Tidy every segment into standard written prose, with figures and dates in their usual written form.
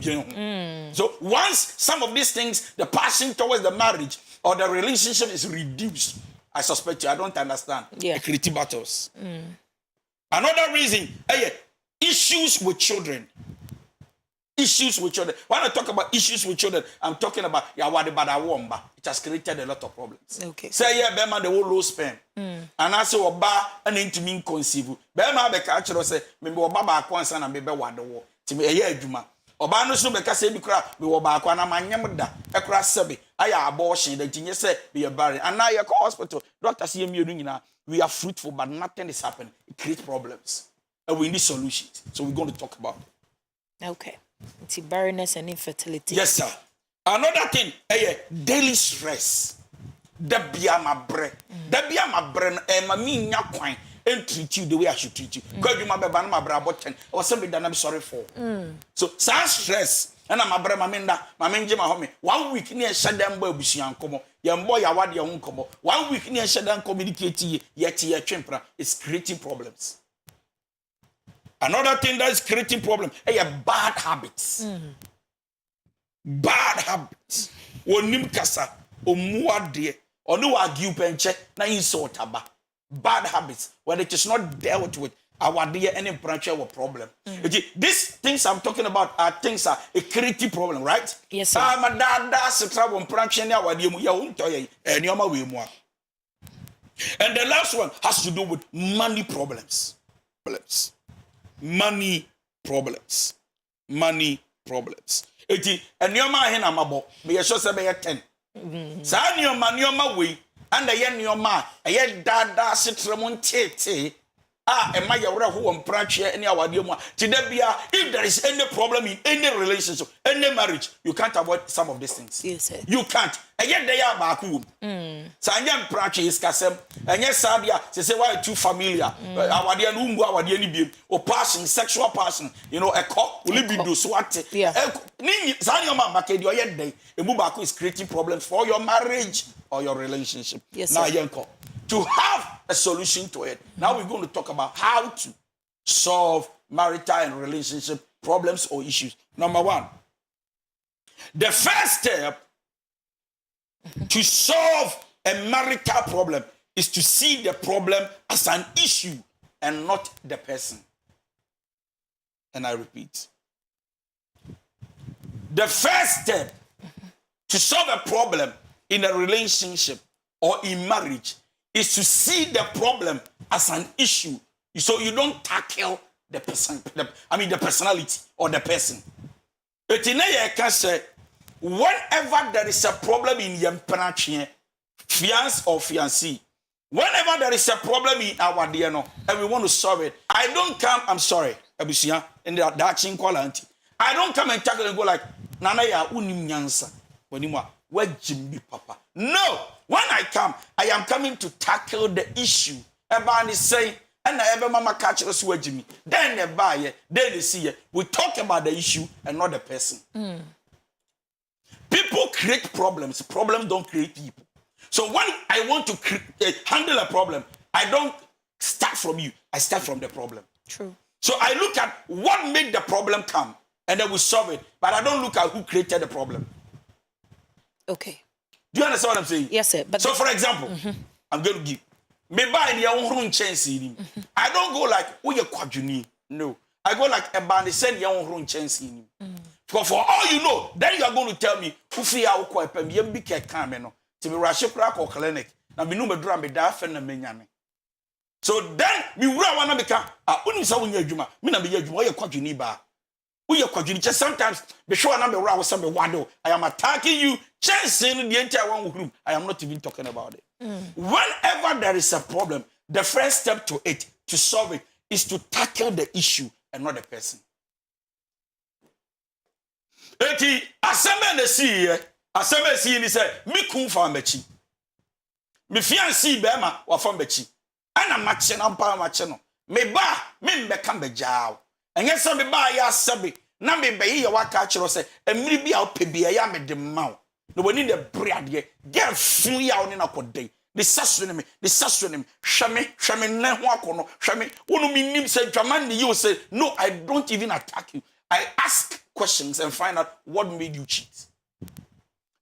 So once some of these things, the passion towards the marriage or the relationship is reduced, I suspect you, I don't understand. Yeah. Creative battles. Another reason, issues with children. Issues with children. When I talk about issues with children, I'm talking about Yawadi Badawomba. It has created a lot of problems. Okay. Say, yeah, Bema, the whole low sperm. And I say, Oba, and into me conceive. Bema, the catcher say, maybe Obaba, Kwansan, and maybe what the war. To me, a year, Juma. Oba, no, so because say, because we were back when I'm a yamada, a crass sabi. I are abortion, the genius say, be a barren. And now you're hospital. Doctor, see me doing now. We are fruitful, but nothing is happening. It creates problems. And we need solutions. So we're going to talk about it. Okay. It's barrenness and infertility. Yes, sir. Another thing, daily stress. Debia my bread. Debia my bread, and my mean yakwine, and treat you the way I should treat you. Because you my baby, my brother, or something that I'm sorry for. So, some stress, and I'm a brother, my minda, my minja, my homie. 1 week near Shadam Bobusi and Como, young boy, I want your own Como. 1 week near Shadam communicating, yet your chimpra is creating problems. Another thing that is creating problem, bad habits. Bad habits. Onim kasa, omuade, onu argue penche, na insult aba. Bad habits, when it is not dealt with, our dear any branch of a problem. These things I'm talking about are things are a creative problem, right? Yes, sir. My dad does travel branch and our dear and your way more. And the last one has to do with money problems. Money problems. Eti enioma hena mabo me yesho se be 10. Sa enioma we and the enioma dada setremo ntete ema yewra ho mpranche eni awade mu tidabia. If there is any problem in any relationship, any marriage, you can't avoid some of these things. Yes, sir. You can't. They are back home. Sanya mpranche is kasem. Enye sadia say why too familiar. Awade no umbu awade ni biem. O passion, sexual passion, a cock will be do swat. Yeah. Ni sanya ma make the oyede. Emu back is creating problems for your marriage or your relationship. Yes, now sir. yenko to have a solution to it. Now we're going to talk about how to solve maritime and relationship problems or issues. Number one, the first step to solve a marital problem is to see the problem as an issue and not the person. And I repeat, the first step to solve a problem in a relationship or in marriage is to see the problem as an issue. So you don't tackle the person, the personality or the person. But in a can say, whenever there is a problem in your fiance or fiancé, whenever there is a problem in our DNA and we want to solve it, I don't come, I'm sorry, Abusia, and that quality. I don't come and tackle and go like, Nana ya unim nyansa. Where Jimmy Papa? No, when I come, I am coming to tackle the issue. Everybody say, and every mama catch us where Jimmy. Then they buy it, then they see it. We talk about the issue and not the person. People create problems. Problems don't create people. So when I want to handle a problem, I don't start from you. I start from the problem. True. So I look at what made the problem come, and then we solve it. But I don't look at who created the problem. Okay. Do you understand what I'm saying? Yes, sir. But so, for example, I'm going to give. Me buy the own chance. I don't go like, oh, you're quadrini. No. I go like a band, send your own chance. For all you know, then you are going to tell me, who fear our quite a big cameno to be Russia crack or clinic. Now, we know me drum be daft and a menyame. So then, we will want to become a unisawun yajuma. Mina be yajuma, you're quadrini bar. We are quadrini. Sometimes, be sure I'm around with some wado. I am attacking you. Chasing the entire one room. I am not even talking about it. Whenever there is a problem, the first step to it, to solve it, is to tackle the issue and not the person. Eti aseme na si ye, aseme si ni say me kun fa machi. Me fiancé be ma wa fa machi. Ana machi na mpa machi no. Me ba me mbeka mbejaaw. Enye se me ba ya sabe na me be ye wa ka kiro say emiri bi a opebia ya me de maw. No we need the bread here. Get fun ya oni na kodai. The sassonem, shame ne ho akono, shame. Unu mi nim say dwaman ni you say no, I don't even attack you. I ask questions and find out what made you cheat.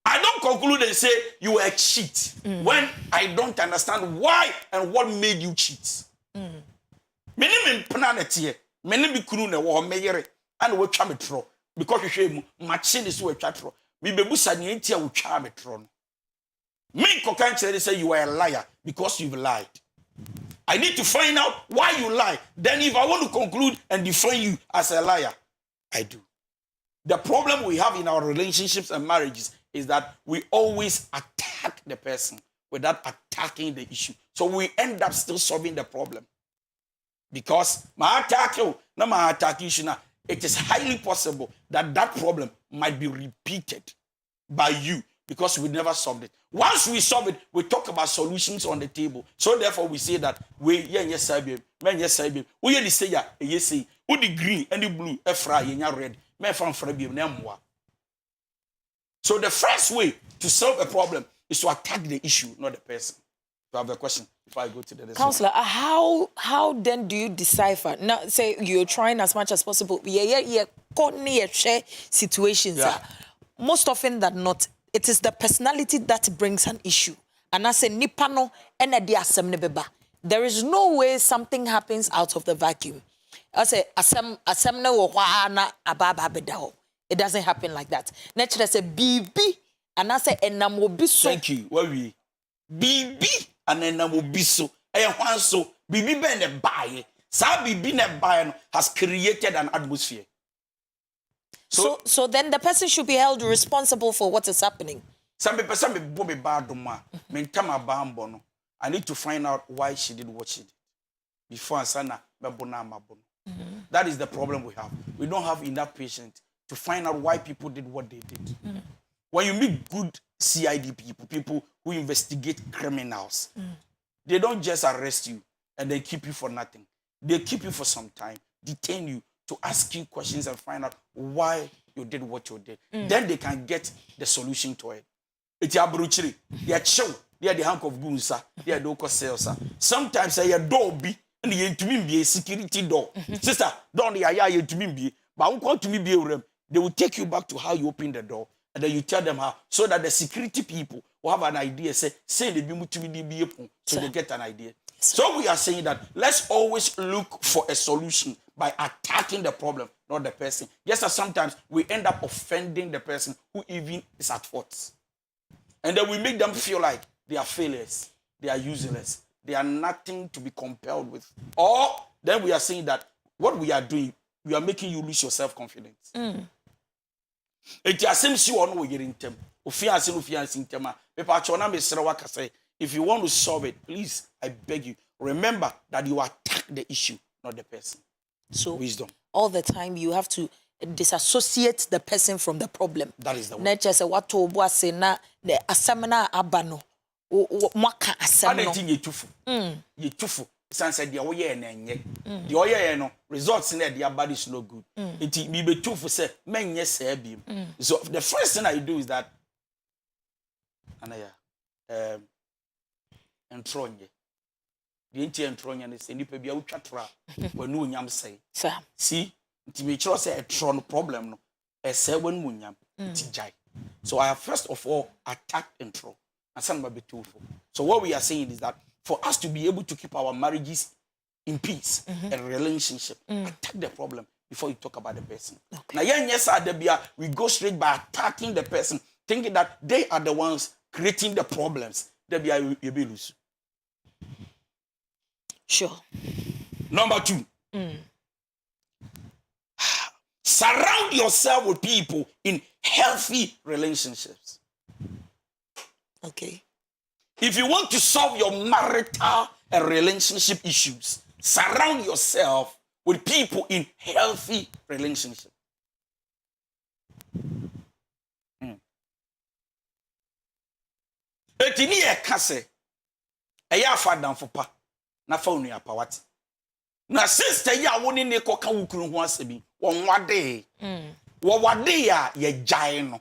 I don't conclude and say you were a cheat when I don't understand why and what made you cheat. Many men planety, many be kunu ne wo meyere and we twa metro because we shame machine is we twa tro. Me bebusa ne ntia we twa metro no. Me kokan chere say you are a liar because you've lied. I need to find out why you lie. Then if I want to conclude and define you as a liar, I do. The problem we have in our relationships and marriages is that we always attack the person without attacking the issue. So we end up still solving the problem. Because my attack you, not my attack issue now, it is highly possible that that problem might be repeated by you because we never solved it. Once we solve it, we talk about solutions on the table. So therefore we say that we yes babe, men yes babe. We the say ya, yes say. Who the green and the blue, fry red. So the first way to solve a problem is to attack the issue, not the person. You have a question before I go to the next Counselor, how then do you decipher? Now, say you're trying as much as possible. Situations. Yeah. Most often than not, it is the personality that brings an issue. And I say nipano beba. There is no way something happens out of the vacuum. I say it doesn't happen like that. Naturally, say bibi and I say enamobiso. Thank you. Where we bibi and enamobiso. So bibi be ne baye. Sa bibi ne baye has created an atmosphere. So then the person should be held responsible for what is happening. Some people bobe baduma. Mentama bambono. I need to find out why she did what she did. Before Asana mebona mabono. That is the problem we have. We don't have enough patience to find out why people did what they did. When you meet good CID people who investigate criminals, they don't just arrest you and they keep you for nothing. They keep you for some time, detain you to ask you questions and find out why you did what you did. Then they can get the solution to it. It's your bruchery. They are chill. They are the hank of gunsa. They are the sales. Sometimes they are doby. And you to be a security door. Sister, don't you to be. But I want to be they will take you back to how you open the door. And then you tell them how. So that the security people will have an idea. Say they be to be so they get an idea. So we are saying that let's always look for a solution by attacking the problem, not the person. Yes, sometimes we end up offending the person who even is at fault. And then we make them feel like they are failures. They are useless. They are nothing to be compelled with. Or then we are saying that what we are doing, we are making you lose your self-confidence. If you want to solve it, please, I beg you, remember that you attack the issue, not the person. So wisdom. All the time you have to disassociate the person from the problem. That is the word. Nature say what to say na the asamna abano. Mwaka asamno. You tufu. Sansa the oye na enye. The oye no results in their body is no good. It me be tufu say men yes bi. So the first thing I do is that anaya entronye. The enti entronye ne say nipa bia utwa tra wanu onyam say. See, nti me chiro say a tron problem no. E say wanu onyam nti jai. So I have first of all attacked intro. So what we are saying is that for us to be able to keep our marriages in peace and relationship, attack the problem before you talk about the person. Now, yes, we go straight by attacking the person, thinking that they are the ones creating the problems. Sure. Number 2. Surround yourself with people in healthy relationships. Okay. If you want to solve your marital and relationship issues, surround yourself with people in healthy relationship. Etini e kase eya fa danfo pa na fa onu apa wate. Na sister ya woni ne koka wukuru ho asebi won wade. Wo wade ya ye gyae no.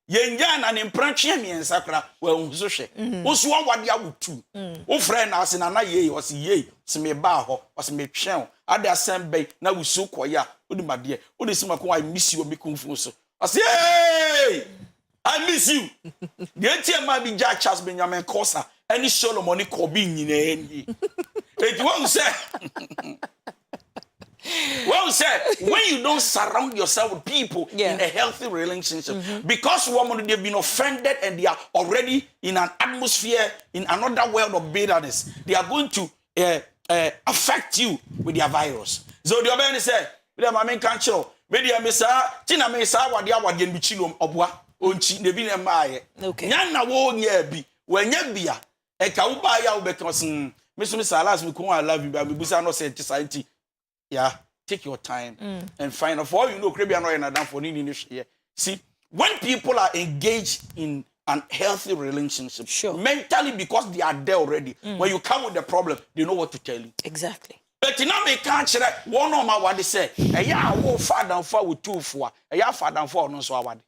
Yenja na ne mpranche miensa kra wa hunso hwe osu wade awutu wo frɛ na ase na ye o se ye se me ba ho o se me twen ade asem be na wusu koya odi ma de odi sima ko I miss you me kunfu so I say hey I miss you the enti ma bi ja Charles Benjamin Kosa any Solomon ni ko bi nyina eni it won't say well said. When you don't surround yourself with people in a healthy relationship, because women they've been offended and they are already in an atmosphere in another world of bitterness, they are going to affect you with their virus. So the other say, "But my main cancer, maybe I miss Tina Mesa, what they are getting bichilum obwa onchi nebi ne maaye." Okay. Nyana wo nye bi when ye bia e ka wo ba ya wo because Miss Alas me I love you, but me busa no say society. Yeah, take your time and find out. For all you know, Caribbean or another for needing here. See, when people are engaged in an healthy relationship, mentally because they are there already, when you come with the problem, they know what to tell you. Exactly. But you know, me can't say one of my what they say. Yeah, I will father for with 2 4. Yeah, father for no so what.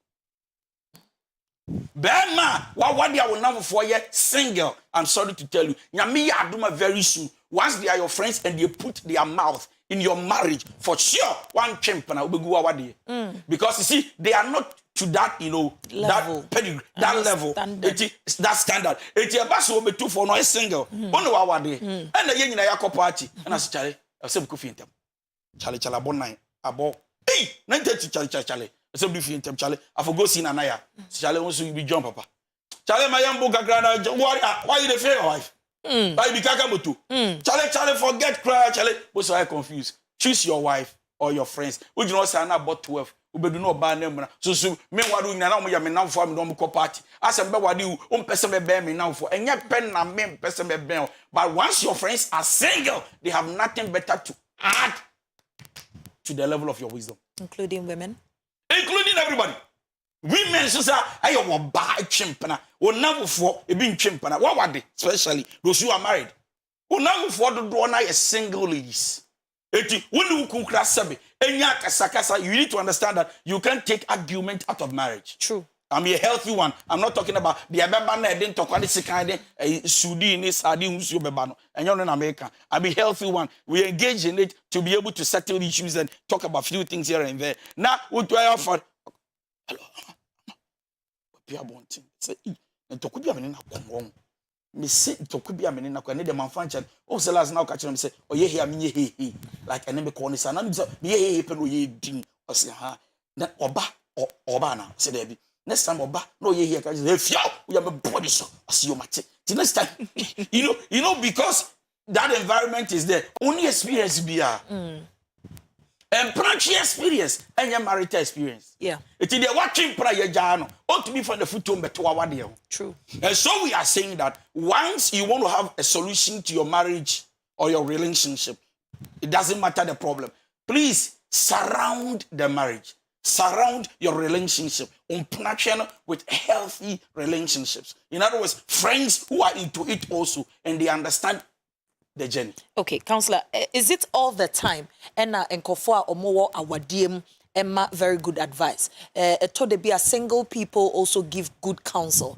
Bema, what they will never for yet single. I'm sorry to tell you, Nyami Aduma very soon. Once they are your friends and they put their mouth in your marriage, for sure, one champion will be go because you see, they are not to that, you know, level. That pedigree, that level, that standard. It's a bus will be 2 for no single. One of our day, and the young Yako party, and I said, Charlie, I said, Kufintem, Charlie Chalabonai, about hey, 90 Charlie. I said, Charlie, I forgot seeing Anaya. Charlie wants to be John Papa. Charlie, my young book, why you the fair wife? Why you be Kakamoto? Charlie, forget cry, Charlie. What's I confused? Choose your wife or your friends. Would you not say I'm about 12? We do not ban them. So, me what doing now? Me now for me don't go party. I said, but what do you person me now for? And yet pen na me person me bear. But once your friends are single, they have nothing better to add to the level of your wisdom, including women, including everybody. Women say, "I want buy chimpana. Or never for a being chimpana. What were they? Especially those who are married. Or never for the door na a single ladies. When you cook rasabe, you need to understand that you can't take argument out of marriage. True. I'm a healthy one. I'm not talking about the Ababa didn't talk about this kind of Sudi in this Sadi Bebano and you're in America. I'm a healthy one. We engage in it to be able to settle issues and talk about few things here and there. Now, what do I offer? Hello. Say, and to could be a minute wrong. Miss to could be a minute. I need a man function. Oh, the last now catch him say, oh, yeah, hear me, he like an enemy corner. And I'm so be a pen ye ding or say, ha, that Oba or Obana, said Debbie. Next time Oba, no, ye here, if you have a body so, I see you, Mate. The next time, you know, because that environment is there. Only experience be and practical experience and your marital experience. Yeah. It's in the watching prayer jano. Ought to be from the foot to our deal. True. And so we are saying that once you want to have a solution to your marriage or your relationship, it doesn't matter the problem. Please surround the marriage. Surround your relationship on connection with healthy relationships. In other words, friends who are into it also and they understand the journey. Okay, counselor, is it all the time? And Nkofo Omowo Awadiem Emma very good advice. To be a single people also give good counsel.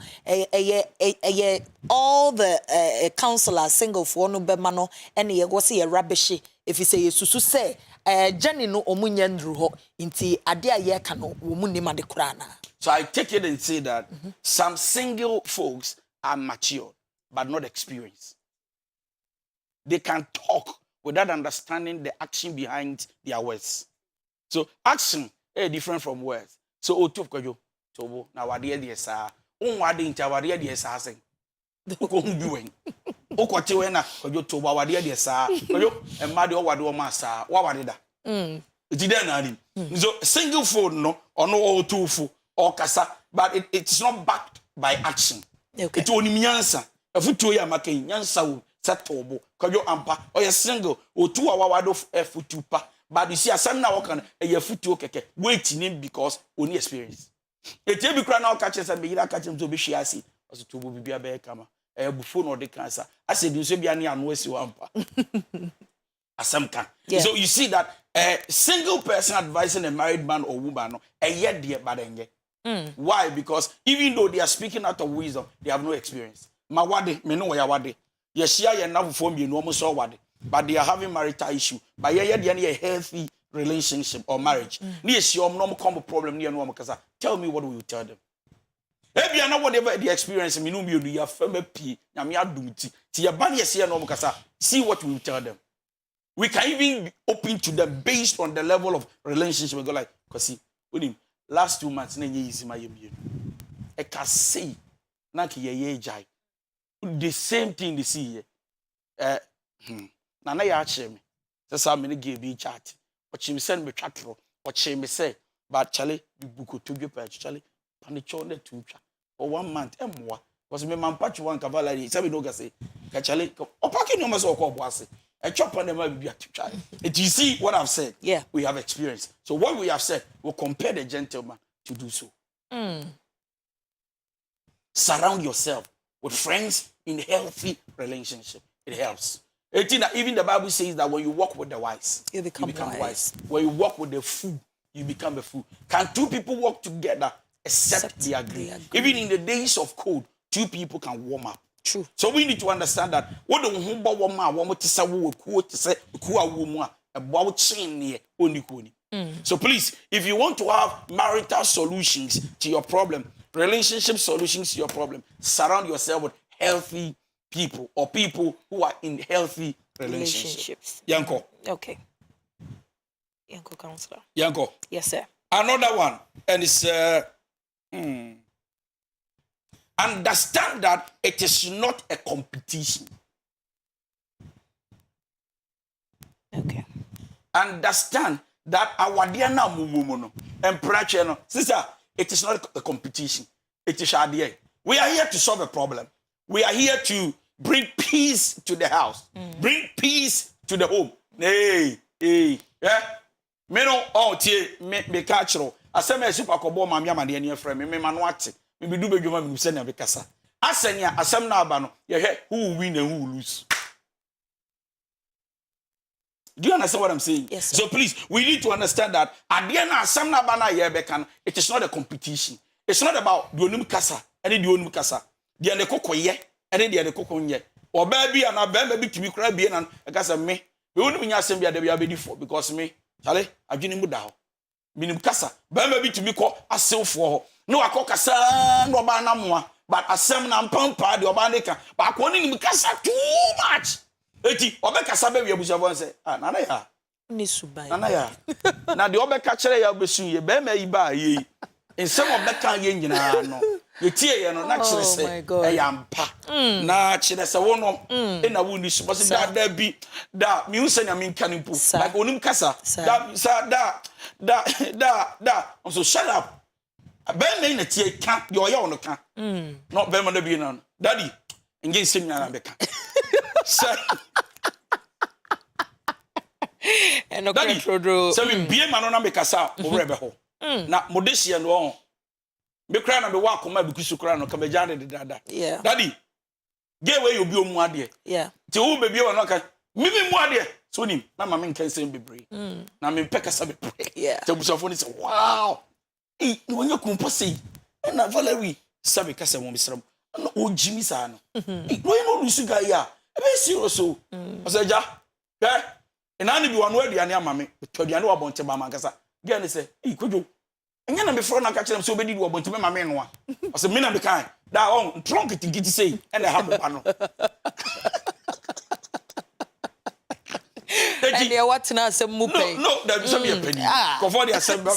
All the counselors single for no bemano and ye go see a rabbishy if you say susu say Jenny no omunyandru ho inti adia ye kano womunima de krana. So I take it and say that some single folks are mature but not experienced. They can talk without understanding the action behind their words. So action is different from words. So otu kojo tobo na wade de sa onwade ntia wade de sa sen ko nduwen okote we na kojo tobo wade de sa kojo emma de wade o ma sa wa wade da iti den na ni so single phone no ono otufu or kasa but it's not backed by action. Okay. It only nyansa afutuo ya makan nyansa wo setobo kojo ampa or you single or 2 hour wado futupa. But you see, a son now can a futu keke waiting him because only experience. A table crown now catches and be catch him to be shiasi as to be a bear kama a buffon or the cancer. I said, you say, be any unwasted wampa. As some can. So you see that a single person advising a married man or woman, a yet dear badenge. Why? Because even though they are speaking out of wisdom, they have no experience. Mawade, me know where wade. Yes, she are now for me, no almost all wade. But they are having marital issue. But yeah, they are a healthy relationship or marriage. Near your normal common problem near normal because tell me what will you tell them? Maybe I know whatever the experience me no be you family p na me adum ti. Ti ya ban yes here normal because see what we will tell them. We can even be open to them based on the level of relationship we go like because see last 2 months na easy my yemi. I can say na ki ye jai. The same thing they see here. Na ya ache me. That's how many give me chat. But me send me chat ro. But me say but Charlie you book to be per Charlie panicho na tu twa. For 1 month emwa. Because me man patch one cavalry say we no ga say. Ka Charlie o packing no so ko boase. A chop on them be at try. And you see what I've said? Yeah. We have experience. So what we have said, we'll compare the gentleman to do so. Surround yourself with friends in healthy relationship. It helps. Even the Bible says that when you walk with the wise, you become wise. When you walk with the fool, you become a fool. Can two people walk together except they agree? Even in the days of cold, two people can warm up. True. So we need to understand that what the humba woman want to say we quote to say kuwa woman about chain only. So please, if you want to have marital solutions to your problem, relationship solutions to your problem, surround yourself with healthy people or people who are in healthy relationships. Yanko. Okay. Yanko counselor. Yanko. Yes, sir. Another one, and it's understand that it is not a competition. Okay. Understand that our dear now mumu and pressure sister, it is not a competition. It is our dear. We are here to solve a problem. We are here to bring peace to the house. Bring peace to the home. Hey, yeah. Me no tie me catch ro. Asema super kobo mama ma de ne frame me manu ate. Me be do bedwuma me se na be kasa. Asenia asem na aba no ye who will win and who will lose. Do you understand what I'm saying? Yes, sir. So please, we need to understand that at the end of asem na aba na ye be kan, it is not a competition. It's not about the onum kasa and the onum kasa. The ane kokoye and the ane kokonye. Or baby and a baby to be crab bien and a kasa me. We won't be asem be the be for because me, Charlie, I've been in down. Minim kasa baby to be called a self for no a kasa no bana moa but asem na mpampa de obaneka but akoni nim kasa too much eti obekasa be wiabusafo say ah nana ya ni subai nana ya na de obeka kire ya obesu ye be ma yi ba ye ensem obeka ye nyina no ye tie ye no na kire say e ya mpa na kire say wo no e na wo ni so because da bi da mi hu senya mi nka nimpo like onim kasa da so shut up ben me na tie ka de oya ono ka no ben mo da bi na daddy nge sim na beka say eno kredro so we bie ma no na beka sa wo rebe ho na modeshie no ho me kra na be wa akoma bi kusu kra no ka be jade de dada yeah daddy ge we obi omu ade yeah ti wo be bie wa no ka mimi mu ade so nim na ma me nkan sem bebre na me peka sa bebre yeah te busafo ni say wow eh ni wonya kumpo sei na Valerie sabe ka se mo misram na o jimi sa no eh no lusu ga ya e be serious so o say ja ina ni bi wanu aduane amame to aduane wa bonte ba man kasa ge ni say eh kojo enya na me fro na ka kire so obedi wo bonte me mame no a o say me na be kan da on trunk tikiti say e na ha bo pa no and they what na asem mu pay no there be some be penny ko for the assembly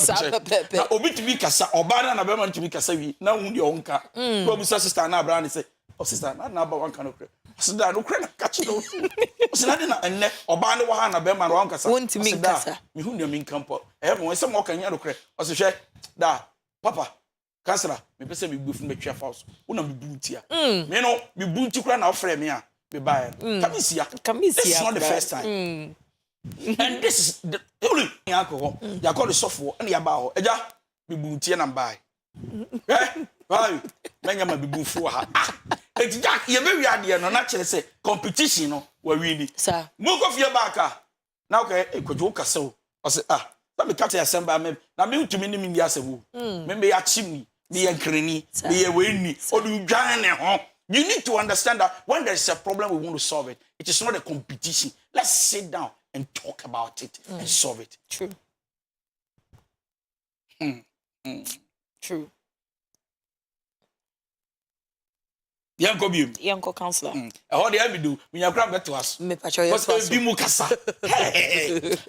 na obi to be kasa oba na be man to be kasa wi na hu de onka ko bu sister na abra ni say oh sister na ba wan kan okre sister no kre na catch no sister na enne oba ne wa ha na be man wan kasa won't me kasa me hu de min kampo mo say mo kan ya no kre o se hwe da papa kasra me pese me gbefu me twa house una me buntia me no me bunti kra na ofre me a be buy kamisia this is not the first time and this is the only alcohol ya call the software and ya ba ho eja me buntie na buy why menya ma bibufu ha ejja ye be wi ade no na kire say competition no wa wini sir mo ko fie baaka na okay ekwojo kasa o say na me kata assemble me na me ntumi ni mi asewo me ya chimni me ya nkreni me ya weni odu dwan ne ho. You need to understand that when there is a problem, we want to solve it. It is not a competition. Let's sit down and talk about it and solve it. True. True. Yanko biom. Yanko counselor. How the I do when you grab that to us. Me pacho yes. Because be mu kasa.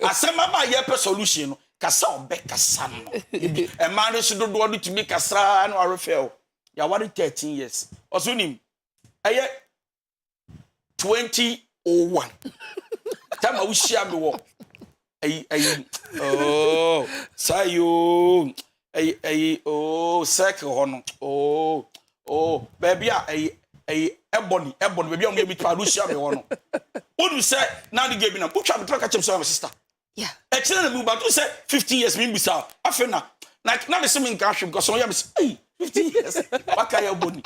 Asema ba ye pe solution no. Kasa obe kasa no. E man no should do to me kasa no arefel. Ya wari 13 years. Also nim. Eye 2001. Time I wish share me wo. Oh, sayo. Oh, circle hono. Oh, baby, ebony, baby, I'm going to try to share me one. What you say? Now the game, I'm going to try to catch him, sister. Yeah. Excellent move, but you say 15 years, maybe so. I feel now, like now the same cash because some of them say, hey, 15 years. What can you body?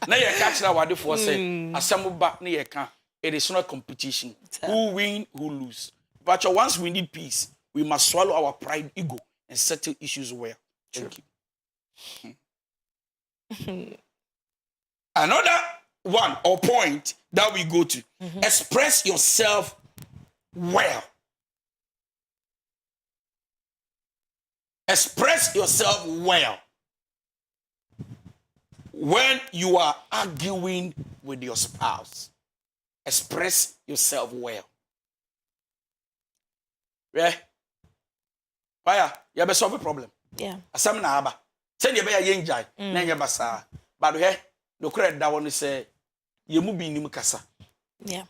Now you catch that what the force say. Assemble back near you can. It is not competition. Who win, who lose. But once we need peace, we must swallow our pride, ego, and settle issues well. Thank you. Another one or point that we go to, express yourself well. Express yourself well. When you are arguing with your spouse, express yourself well. Yeah? Why? You have solve a problem. Yeah. Asam na aba. Send you be a yenjai. Na nya basa. But he no credit that one say ye mu bi nim kasa. Yeah.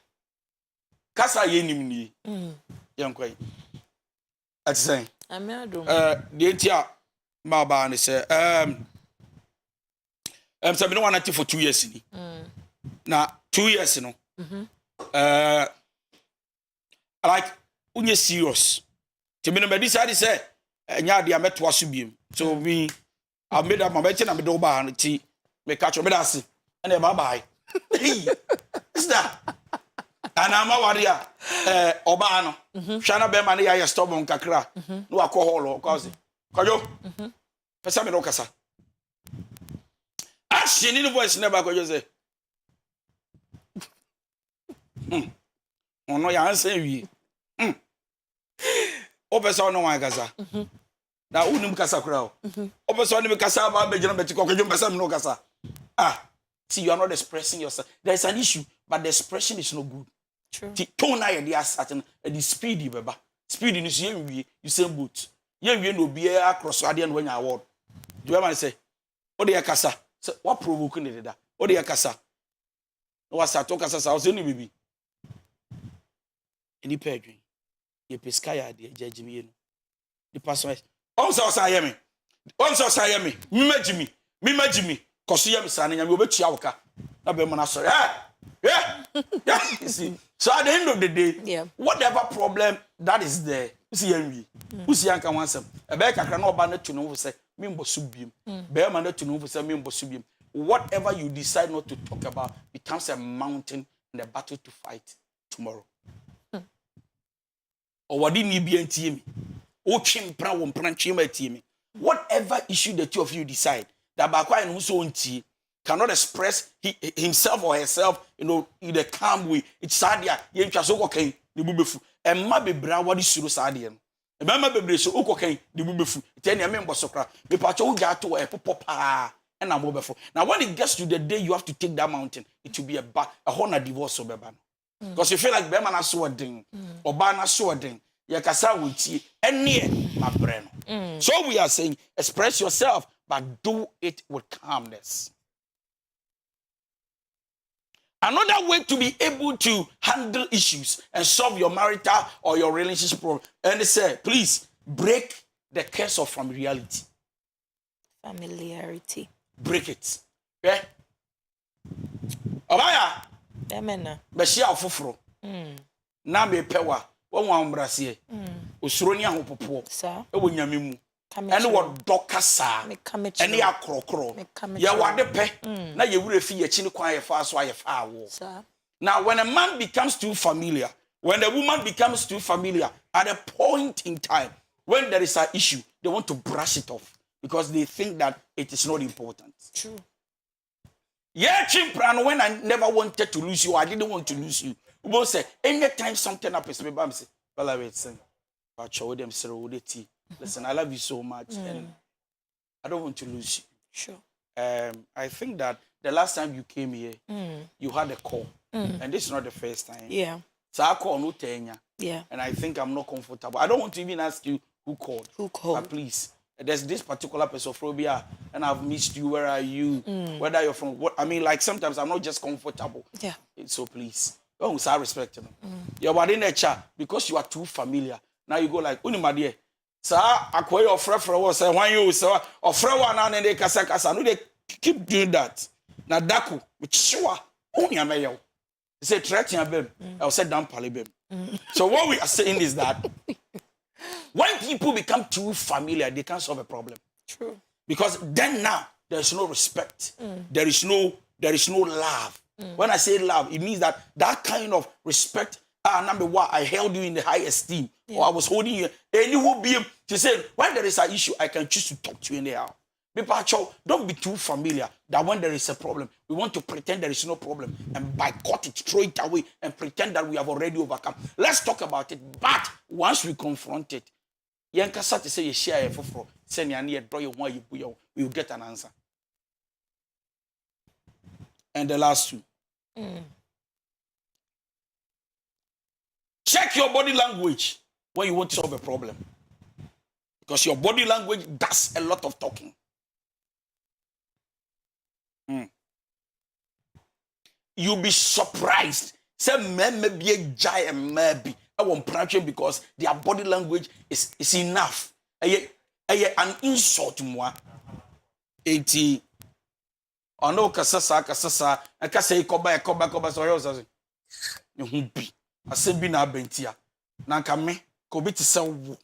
Kasa ye nim ni. Yankwai. At saying. Amado. The tia ma ba ni say so me no want for 2 years ni. Na 2 years no. Like unye serious. To me no be decide say nya dia meto aso biem. So me I made up my bet and I do bar and tea. Me catch your medasi. And then bye bye. Hey, is that? And I'm a warrior. Obano. Shana be mani ya stubborn kakra. No alcohol or cause. Kajo. Pesa me no kasa. Ash in the voice never go say. Oh no, ya answer we. O pesa no wan kasa. Na unim kasa kura o. Opeso ni kasa ba be jina beti kokejum pesa me no kasa. See, you are not expressing yourself. There is an issue, but the expression is not good. True. Tone na ye dey certain the speed beba. Speed ni so you same boat. Ye no be across ade no nya award. Do you man say? O dey kasa. Say what provoke ni da. O dey kasa. No was to kasa sa o say ni bibi. Any pedwin. Ye pescaya dey judge me no. The person also say me. Also say me. Me majimi. Koso yam sane nyame obetua woka. Na be mo na so. Yeah. You see. So at the end of the day, whatever problem that is there, you see envy. You see anka wansem. E be kakra na oba na tu no say me mbosu biem. Be ma na tu no say me mbosu biem. Whatever you decide not to talk about becomes a mountain and a battle to fight tomorrow. Or what didn't you be anti me? Whatever issue the two of you decide that Bakwa and Uso cannot express himself or herself, in a calm way. It's sadia, yen chaso okay, the bubefu. And ma be bra what is suru sadian. And mamma be so okay, the bubefu. Ten ya member socra, the pacho gato a pop and I'm over. Now when it gets to the day you have to take that mountain, it will be a honor divorce or beban. Because you feel like Beman is swording or Bana swording. Yakasa will see any my brain. So we are saying, express yourself, but do it with calmness. Another way to be able to handle issues and solve your marital or your relationship problem, and they say, please break the curse of familiarity. Familiarity. Break it. Yeah. Obaya. Amen. Beshia ofoforo. Na me pewa. One umbrasier. Osroni ahopopo. Sir. E wonyame mu. Ene wo dokasa. Ene ya krokro. Ya wade pe. Na ye wure fi ye chi ni kwan ye fa so aye fa awo. Sir. Now when a man becomes too familiar, when a woman becomes too familiar, at a point in time when there is an issue, they want to brush it off because they think that it is not important. True. Yeah, Chimpran, when I never wanted to lose you, I didn't want to lose you. We both say, anytime something happens, me bam say, well, I will say, but show them 080. listen, I love you so much, and I don't want to lose you. Sure. I think that the last time you came here, you had a call, and this is not the first time. Yeah. So I call no tenya. Yeah. And I think I'm not comfortable. I don't want to even ask you who called. Who called? But please, there's this particular pesophobia, and I've missed you. Where are you? Whether you're from what? I mean, like sometimes I'm not just comfortable. Yeah. So please, oh, so I respect you. You're in the chat because you are too familiar. Now you go like, Unimadie. Sir, I call your friend was say when you say or friend one and they kasa. No, they keep doing that. Now Daku, which sure, only a mayo. Say threaten a babe. I'll say down palibem. So what we are saying is that when people become too familiar, they can't solve a problem. True. Because then now there's no respect. There is no love. When I say love, it means that kind of respect. Number one, I held you in the high esteem, or I was holding you. And you will be able to say, when there is an issue, I can choose to talk to you anyhow. People, don't be too familiar that when there is a problem, we want to pretend there is no problem and boycott it, throw it away, and pretend that we have already overcome. Let's talk about it. But once we confront it, Yankasa to say you share for send you draw your one, we will get an answer. And the last two. Check your body language when you want to solve a problem. Because your body language does a lot of talking. You'll be surprised. Say maybe a giant maybe. I won't punish because their body language is enough. An insult to moi. 80. I know kasasa. I can say koba so yours. You won't be. I say be na bentia. Na kame ko bi ti say wo.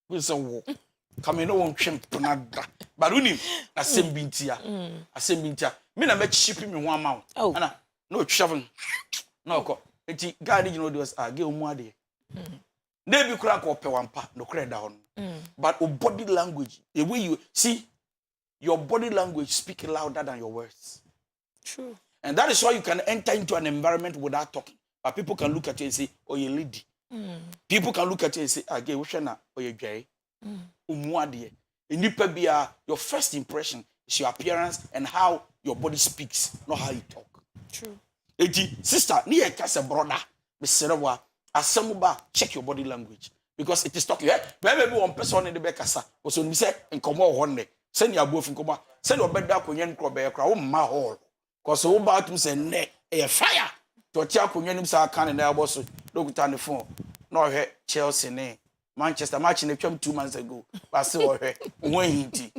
We say wo. Kame no won twem ponada. Baruni asem bintia. Asem bintia. Me na me chip me ho ama wo. Ana no travel. No ko. Enti guy you know those ge omu ade. Na bi kura ko pe wampa no kura da hon. But body language, the way you see your body language speak louder than your words. True. And that is why you can enter into an environment without talking. But people can look at you and say, oh, you're lady. People can look at you and say, again, oh, you're gay. Your first impression is your appearance and how your body speaks, not how you talk. True. Sister, brother, check your body language. Because it is talking. Maybe one person in the back, so we say, and come on, send your both in coma, send your bed down, my hall. Because so about to say, ne, a fire. To a child when you can and I was look at the phone. No, her Chelsea, ne. Manchester match in the 2 months ago. But still, her when he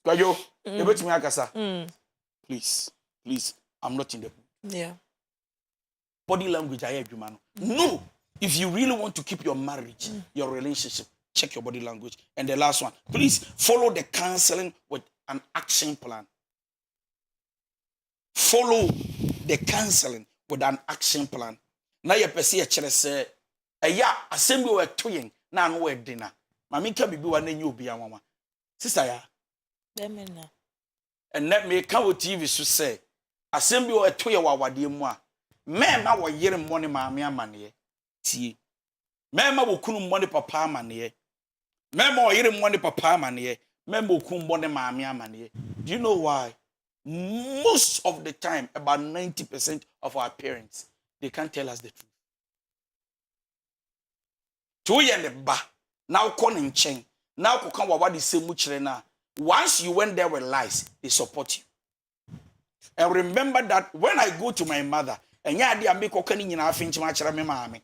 you bet me, Akasa. Please, I'm not in the. Yeah. Body language, I have you, man. No, if you really want to keep your marriage, your relationship, check your body language. And the last one, please follow the counseling with an action plan. Follow the counseling with an action plan. Now you perceive a chile say, assembly were twin, now no dinner. Mammy can be one and you be a mama. Sister, ya. And let me come with TV to say, assembly were twin while what dear moi. Ma'am, I was year money, mammy, money. See, Ma'am, I will come money papa money. Ma'am, or year money papa money. Ma'am will come money, mammy, money. Do you know why? Most of the time, about 90% of our parents, they can't tell us the truth. 2 years now calling chain. Now come what they say much now. Once you went there with lies, they support you. And remember that when I go to my mother, and yeah, they are make okani in our finch match me mammy.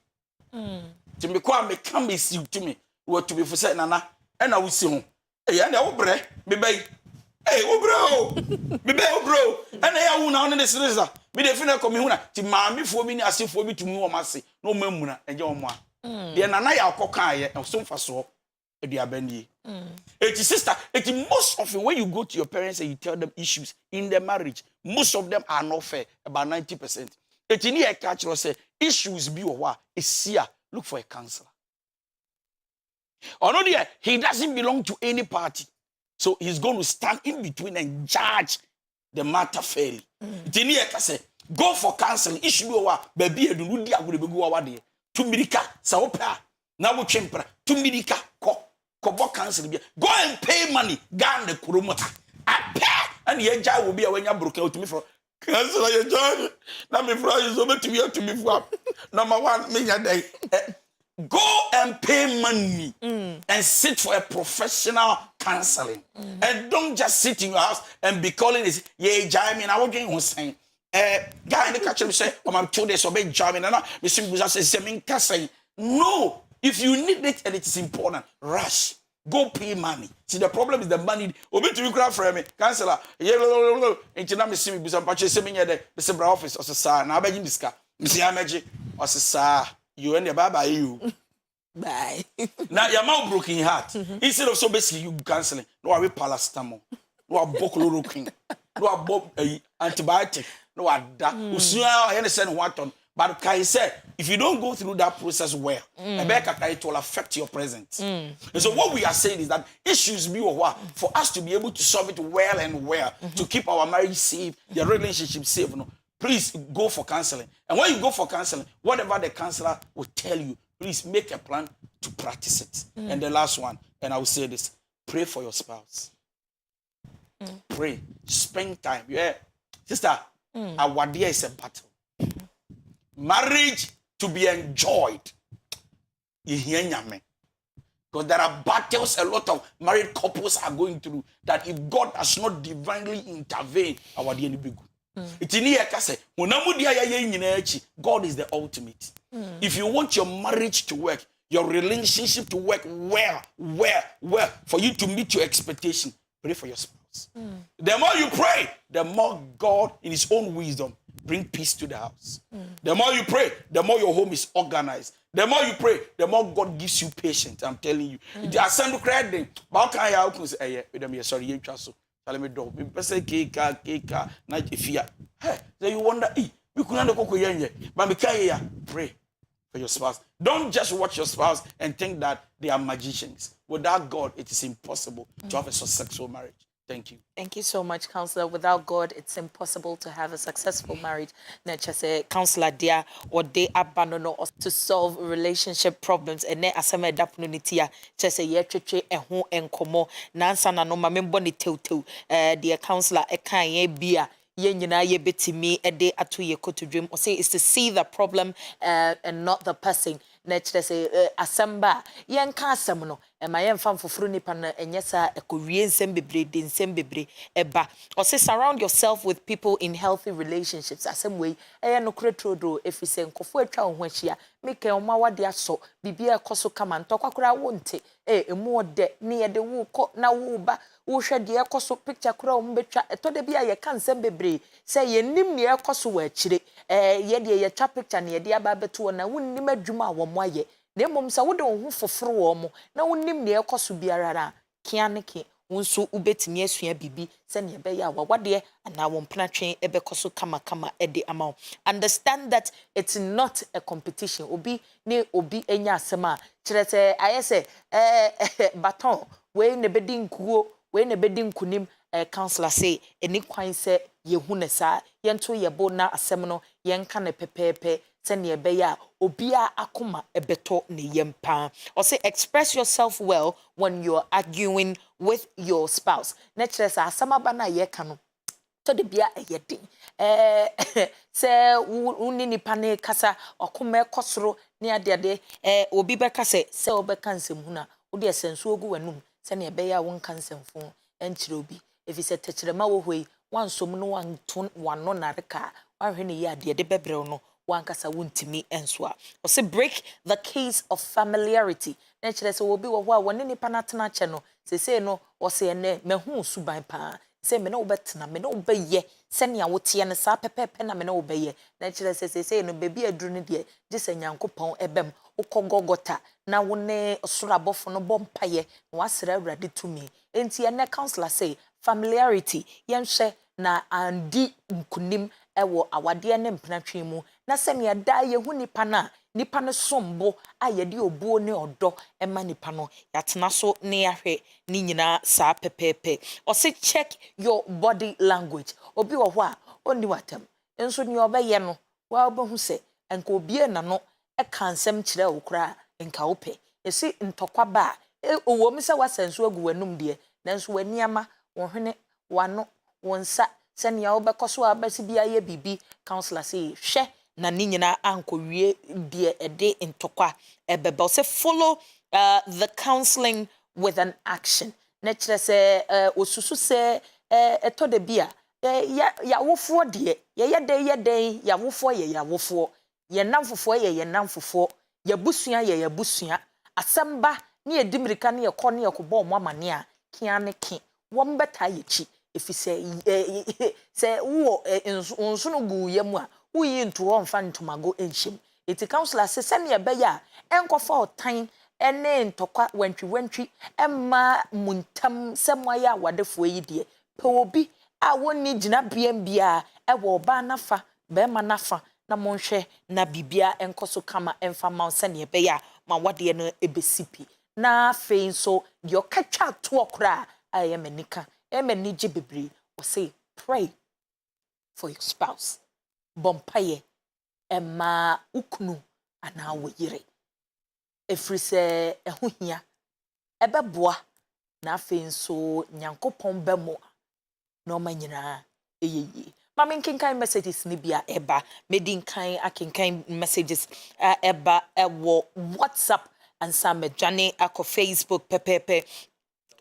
To me, come to me, what to be for said nana, and I will see him. Hey, and I bre, baby. Hey, oh bro, and I won't on the sister. Me the final come here. Ti mammy for me, as if for me to move massy, no memuna, and your ma. The Nanaya cocaine and some for so, a dear bendy. It is sister, it is most often when you go to your parents and you tell them issues in their marriage, most of them are not fair, about 90%. It in here catch or say issues be or what is here, look for a counselor. Or no, dear, he doesn't belong to any party. So he's going to stand in between and judge the matter fairly. Go for counseling. Issue baby do go away. To Mirika, Saopa, now chempra, to Mirika, co. kobo cancel bi go and pay money gan the kurom I pay and ye jai will be a when you broke to me for cancel your job na me for is over to me for number 1 me day go and pay money and sit for a professional counseling and don't just sit in your house and be calling this yeah jai me na what you saying guy in the kitchen say I'm 2 days so be jamming and me simply say me say no. If you need it and it is important, rush. Go pay money. See, the problem is the money. Obi to you cry for me. Counselor. Enti na me see me busa pache se me nyede. Me se bra office. Ose sa na abeji diska. Me se ameji. Ose sa you and the bye you. Bye. Now your mouth broken heart. Instead of so basically you counseling. No I paracetamol. No I chloroquine. No I antibiotic. No I that. Usua I understand what on. But Kai said, if you don't go through that process well, it will affect your present. And so what we are saying is that issues be for us to be able to solve it well and well, to keep our marriage safe, the relationship safe. No, please go for counseling. And when you go for counseling, whatever the counselor will tell you, please make a plan to practice it. And the last one, and I will say this, pray for your spouse. Pray. Spend time. Yeah. Sister, our dear is a battle. Marriage to be enjoyed. Because there are battles a lot of married couples are going through that if God does not divinely intervene, our dear be good. God is the ultimate. If you want your marriage to work, your relationship to work well, for you to meet your expectation, pray for your spouse. The more you pray, the more God in his own wisdom bring peace to the house. The more you pray, the more your home is organized. The more you pray, the more God gives you patience. I'm telling you. The assembly credit. But can I say, sorry, you trust. Tell me, do. Me say, keka, na ifia. Hey, then you wonder, we couldn't go yenye. But me can pray for your spouse. Don't just watch your spouse and think that they are magicians. Without God, it is impossible to have a successful marriage. Thank you. Thank you so much, Counselor. Without God, it's impossible to have a successful marriage. Nature say, Counselor, dear, or they abandon us to solve relationship problems. And then asame dapununitia, just say ye treche and home and como. Nansa na no mamembo ni teu. Dear Counselor, ekan ye bia. Ye nyina ye betimi ede atu ye ko to dream. Or say is to see the problem and not the person. Nature say asamba yen ka asem no e ma yen fam foforo nipa na enye sa ekowie nsem bebre de nsem bebre eba or say surround yourself with people in healthy relationships asem we e no kretrodro efise nkofo atwa ho ahia meke o ma wade aso bibia ekoso kama ntokwa wonte emu ode ne yede wo ko na wo ba wo hwe de ekoso picture kura o mbetwa etode bia ye ka nsem bebre say ye nim ne ekoso wa akire ye de ye twa picture ne ye de aba beto na wonnim adwuma wo mo aye na mom sa wo de wo ho foforo wo mo na wonnim ne ekoso biara ra kianeke wonso ubetimi asua bibi se ne be ya wade ana wo mpnatwen ebekoso kama ede ama. Understand that it's not a competition. Obi enya asema kire se ayese baton we ne bedi nkuo we ne bedi nkunim counselor say eni kwan se yehu ne sa yento yebo na asem no yenka ne pepepe se ne be ya obia akoma ebeto ne yempa. Or say express yourself well when you're arguing with your spouse. Nature sa asama ba na ye ka no to de bia eyedin se wuni nipa ne kasa okoma ekosoro ne ade obi be kasa se obeka nsem na wo de senso ogu wanum se ne be ya won kansemfo enchire obi efise techirema wo hoi wansom no wanton wano nareka wahwe ne ya de bebre no wankasa wontimi ensoa. Or say break the case of familiarity. Nature say obi wo ho a woni nipa na tena che no se no o se ene mehu suban pa se me na obetena me na obeye se ne awote ne sa pepepe na me na obeye. Nature say no bebi aduru ne de gise nyankopon ebem ukogogota na wone sorabofo no bompaye na wasere awrade tumi enti ene counselor say familiarity yenhwe na andi nkunim ewo awade ne mpnatwe mu na se ne da ye hu nipa no sombo ayede obuo ne odo ema nipa no yatena so ne yahwe ni nyina sa pepepe. Or say check your body language. Obi wo ho a oni watam enso ni obeye no wa obahu se enka obie na no e kansem kire wo kra enka ope esi ntokwa ba wo mi se wasenso agu wanum de nanso waniama wo hwene wano wonsa se ne obekoso abasi bia ye bibi counselor say hwe na ni nyina ankowie de ede ntokwa ebeba say follow the counseling with an action na kire se osusu se etode bia ya wofo de ye de ya wofo ye ya wofo ye namfofo ye ye namfofo ya busua ye ya busua asamba ni edimirika ne ye kɔ ne ye kɔbɔ mo amane a kia ne ki wo mbeta ye chi efise se wo nso no gu ye mu a wo yi nto wo mfa ntomago enhyem eti counselor se se ne be ya enkofa otan ene ntokwa wantwi emma muntam semaya wadefo yi de pe obi a woni gina bia ewo ba nafa be ma nafa na monhwe na bibia enkoso kama emfa ma se ne be ya ma wade no ebesipi na fe nso yo katwa to okra aye manika emani gye bebre o say pray for your spouse bompaye emma ukunu ana woyire efrise ehohia ebeboa na fe nso nyankopon bemo no manyina eyeye mama nkenkan messages ni bia eba medinkan akenkan messages eba ewo WhatsApp and some Johnny ako Facebook pepepe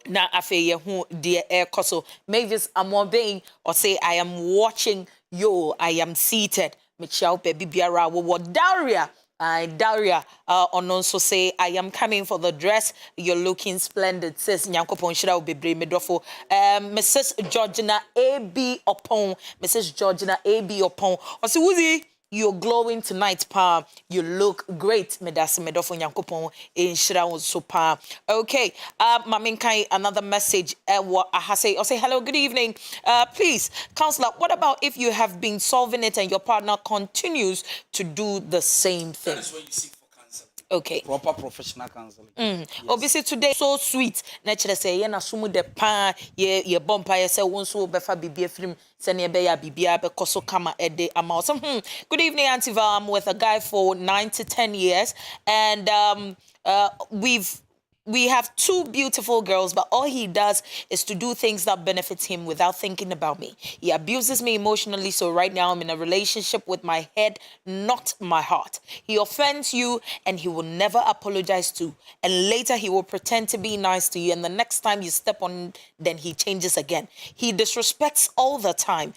na afe hu de ekoso Mavis Amobeng or say I am watching you I am seated Michelle baby biara wo Daria Daria also say I am coming for the dress you're looking splendid says Nyankopon shira bebre medofo Mrs. Georgina AB Opon Mrs. Georgina AB Opon or say Wuzi you're glowing tonight, pa. You look great. Medasi medofo Nyankopon in shira so pa. Okay. Maminkai, another message. I say hello, good evening. Please, counselor, what about if you have been solving it and your partner continues to do the same thing? That is what you seek for counseling. Okay. Proper professional counseling. Yes. Obviously today so sweet. Naturally say na sumu de pa ye bompa ye say wonso befa bibia film se ne be ya bibia be koso kama ede ama. So good evening Auntie Val. I'm with a guy for 9 to 10 years and we have two beautiful girls, but all he does is to do things that benefits him without thinking about me. He abuses me emotionally, so right now I'm in a relationship with my head, not my heart. He offends you and he will never apologize to. And later he will pretend to be nice to you, and the next time you step on, then he changes again. He disrespects all the time.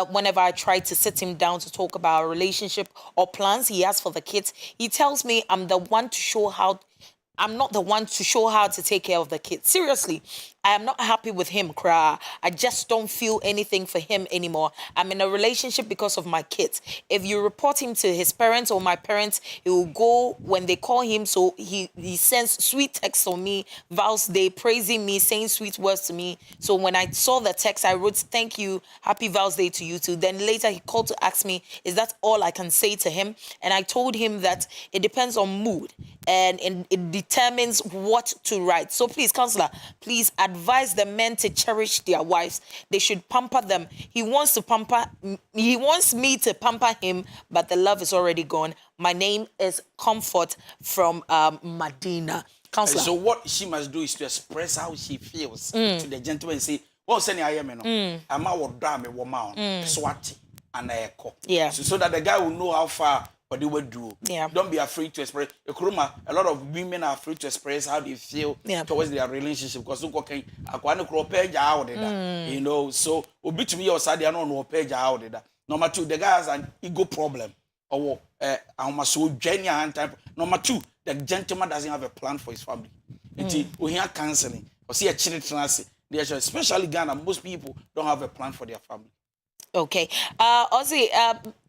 Whenever I try to sit him down to talk about our relationship or plans he has for the kids, he tells me I'm not the one to show how to take care of the kids. Seriously, I am not happy with him, cry. I just don't feel anything for him anymore. I'm in a relationship because of my kids. If you report him to his parents or my parents, he will go when they call him. So he sends sweet texts on me, vows day, praising me, saying sweet words to me. So when I saw the text, I wrote, thank you, happy vows day to you too. Then later he called to ask me, is that all I can say to him? And I told him that it depends on mood and it determines what to write. So please, counselor, please advise the men to cherish their wives. They should pamper them. He wants me to pamper him, but the love is already gone. My name is Comfort from Medina. Counselor. So what she must do is to express how she feels to the gentleman and say, well, send I am I'm out damn a woman, swati and a echo. Yeah. So that the guy will know how far what they would do. Yeah. Don't be afraid to express. A lot of women are afraid to express how they feel towards their relationship because look okay, you know, so obi to me or side they no page out there. Number two, the guy has an ego problem. Or so genuine type. Number two, the gentleman doesn't have a plan for his family. We hear counseling or see a children, especially Ghana, most people don't have a plan for their family. Okay. Ozzy,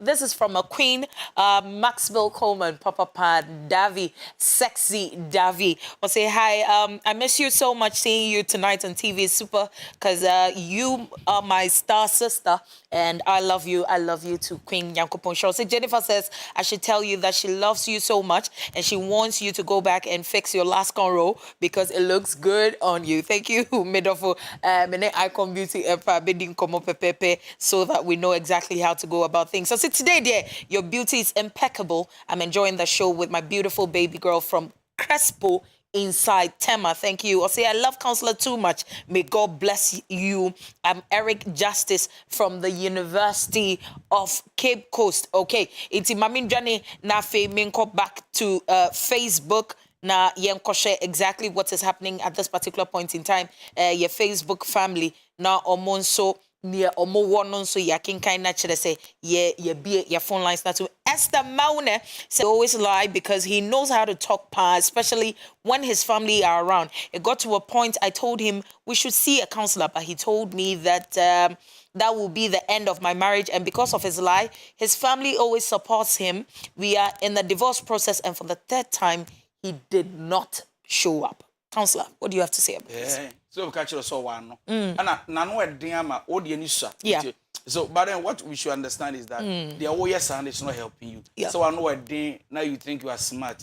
this is from a queen, Maxwell Coleman, Papa Davi, sexy Davi. I'll say hi. I miss you so much seeing you tonight on TV. It's super because you are my star sister and I love you. I love you too, Queen Yankopon Show. So Jennifer says, I should tell you that she loves you so much and she wants you to go back and fix your last cornrow because it looks good on you. Thank you, Midofo. Mene Icon Beauty Bidding Komo Pepepe, so that we know exactly how to go about things. So today, dear, your beauty is impeccable. I'm enjoying the show with my beautiful baby girl from Crespo, inside. Tema, thank you. Or say, I love Counselor too much. May God bless you. I'm Eric Justice from the University of Cape Coast. Okay, it's Mamin Johnny Nafe Minko back to Facebook. Na yenkoshe exactly what is happening at this particular point in time. Your Facebook family na omonso near omo wonon so ya kinkai na chere say ye be your phone lines na to Esther Maune say always lie because he knows how to talk especially when his family are around. It got to a point I told him we should see a counselor, but he told me that that will be the end of my marriage, and because of his lie, his family always supports him. We are in the divorce process, and for the third time he did not show up. Counselor, what do you have to say about this? So we catch us all one. No, and nano diama odienisa. Yeah. So, but then what we should understand is that the aware sound is not helping you. Yeah. So I know a day now you think you are smart.